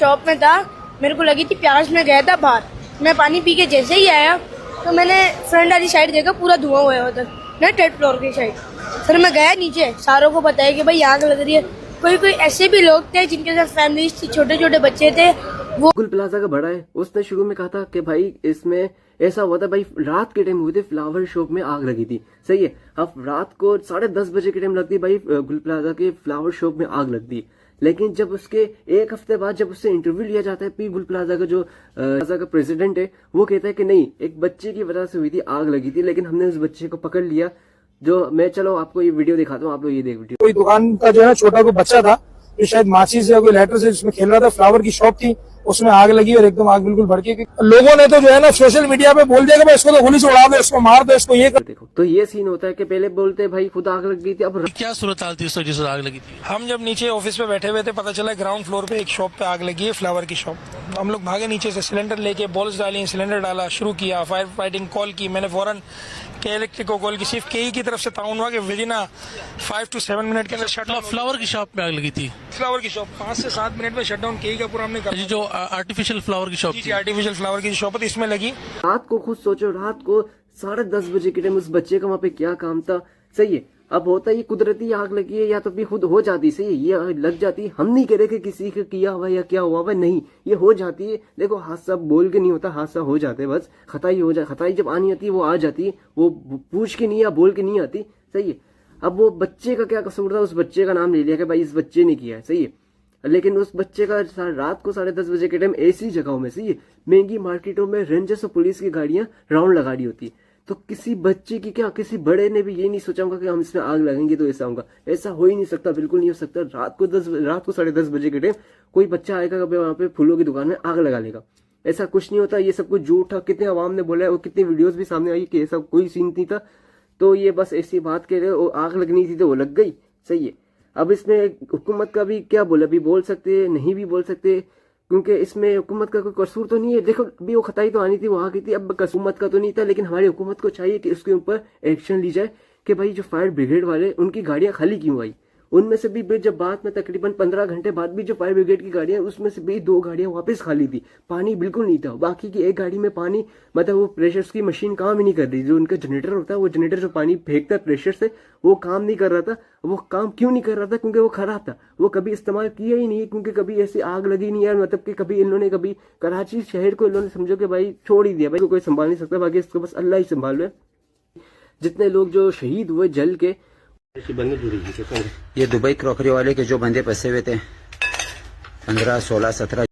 Shop में था, मेरे को लगी थी प्यास में, गया था बाहर। मैं पानी पी के जैसे ही आया तो मैंने फ्रंट वाली साइड देखा, पूरा धुआं हुआ उधर ना, 3rd फ्लोर की साइड। फिर मैं गया नीचे, सारों को बताया कि भाई आग लग रही है। कोई कोई ऐसे भी लोग थे जिनके साथ फैमिलीज थी, छोटे छोटे बच्चे थे। वो गुल प्लाजा का बड़ा है, उसने शुरू में कहा था कि भाई इसमें ऐसा हुआ था, भाई रात के टाइम हुई थी, फ्लावर शॉप में आग लगी थी। सही है, अब रात को 10:30 बजे के टाइम लगती है, भाई गुल प्लाजा के फ्लावर शॉप में आग लगती है। लेकिन जब उसके एक हफ्ते बाद जब उससे इंटरव्यू लिया जाता है, पी गुल प्लाजा का जो प्लाजा का प्रेसिडेंट है, वो कहता है कि नहीं, एक बच्चे की वजह से हुई थी, आग लगी थी, लेकिन हमने उस बच्चे को पकड़ लिया। जो मैं चलो आपको ये वीडियो दिखाता हूँ, आप लोग ये देख वीडियो। कोई दुकान का जो है छोटा कोई बच्चा था, जो शायद माचिस या कोई लाइटर से जिसमें खेल रहा था, फ्लावर की शॉप थी, उसमें आग लगी और एकदम आग बिल्कुल भड़की। लोगों ने तो जो है ना सोशल मीडिया पे बोल दिया कि भाई इसको तो गोली से उड़ा दो, इसको मार दो, इसको ये कर। देखो तो ये सीन होता है कि पहले बोलते हैं भाई खुद आग लग गई थी, अब क्या सूरत हाल थी उस वजह से आग लगी थी? हम जब नीचे ऑफिस पे बैठे हुए थे, पता चला ग्राउंड फ्लोर पे एक शॉप पे आग लगी है, फ्लावर की शॉप। हम लोग भागे नीचे से, सिलेंडर लेके बॉल्स डाली, सिलेंडर डाला, शुरू किया, फायर फाइटिंग कॉल की। मैंने फौरन के इलेक्ट्रिक को कॉल की, सिर्फ केई की तरफ से ताउन हुआ कि विदिन 5 to 7 मिनट के अंदर शटडाउन। फ्लावर की शॉप में आग लगी थी? फ्लावर की शॉप 5 से 7 मिनट में शटडाउन केई का पूरा हमने कर। जो आर्टिफिशियल फ्लावर की शॉप थी, आर्टिफिशियल फ्लावर की शॉप थी, इसमें लगी। रात को खुद सोचो, रात को 10:30 बजे के टाइम उस बच्चे का वहां पे क्या काम था। सही है, अब होता ये कुदरती आग लगी है, या तो भी खुद हो जाती। सही है, ये लग जाती। हम नहीं कह रहे कि किसी का किया हुआ या क्या हुआ हुआ, नहीं, ये हो जाती है। देखो हादसा बोल के नहीं होता, हादसा हो जाता है, बस खताई हो जाए। खताई जब आनी आती है वो आ जाती है, वो पूछ के नहीं या बोल के नहीं आती। सही है, अब वो बच्चे का क्या कसूर था, उस बच्चे का नाम ले लिया कि भाई इस बच्चे ने किया है। सही है, लेकिन उस बच्चे का रात को 10:30 बजे के टाइम ऐसी जगहों में, सही है, महंगी मार्केटों में रेंजर्स और पुलिस की गाड़ियां राउंड लगा रही होती, तो किसी बच्चे की क्या, किसी बड़े ने भी ये नहीं सोचा होगा कि हम इसमें आग लगाएंगे तो ऐसा होगा। ऐसा हो ही नहीं सकता, बिल्कुल नहीं हो सकता। रात को 10:30 बजे के टाइम कोई बच्चा आएगा वहां पे फूलों की दुकान में आग लगा लेगा, ऐसा कुछ नहीं होता। ये सब कुछ झूठ था, कितने अवाम ने बोला है और कितनी वीडियोज भी सामने आई कि ऐसा कोई सीन नहीं था। तो ये बस ऐसी बात कह रहे, आग लगनी थी तो वो लग गई। सही है, अब इसमें हुकूमत का भी क्या बोला, भी बोल सकते नहीं भी बोल सकते, क्योंकि इसमें हुकूमत का कोई कसूर तो नहीं है। देखो अभी वो खताई तो आनी थी, वो आ गई थी, अब हुकूमत का तो नहीं था, लेकिन हमारी हुकूमत को चाहिए कि उसके ऊपर एक्शन ली जाए कि भाई जो फायर ब्रिगेड वाले, उनकी गाड़ियां खाली क्यों आई। उनमें से भी जब बाद में तकरीबन 15 घंटे बाद भी जो फायर ब्रिगेड की गाड़ियां, उसमें से भी 2 गाड़ियां वापस खाली थी, पानी बिल्कुल नहीं था। बाकी की एक गाड़ी में पानी, मतलब वो प्रेशर की मशीन काम ही नहीं कर रही। जो उनका जनरेटर होता है, वो जनरेटर जो पानी फेंकता है प्रेशर से, वो काम नहीं कर रहा था। वो काम क्यों नहीं कर रहा था? क्योंकि वो खराब था, वो कभी इस्तेमाल किया ही नहीं, क्योंकि कभी ऐसी आग लगी नहीं है। मतलब कि कभी इन्होंने, कभी कराची शहर को इन्होंने समझो कि भाई छोड़ ही दिया, भाई कोई संभाल नहीं सकता, बाकी इसको बस अल्लाह ही संभाल रहा है। जितने लोग जो शहीद हुए जल के, ये दुबई क्रॉकरी वाले के जो बंदे फंसे हुए थे 15, 16, 17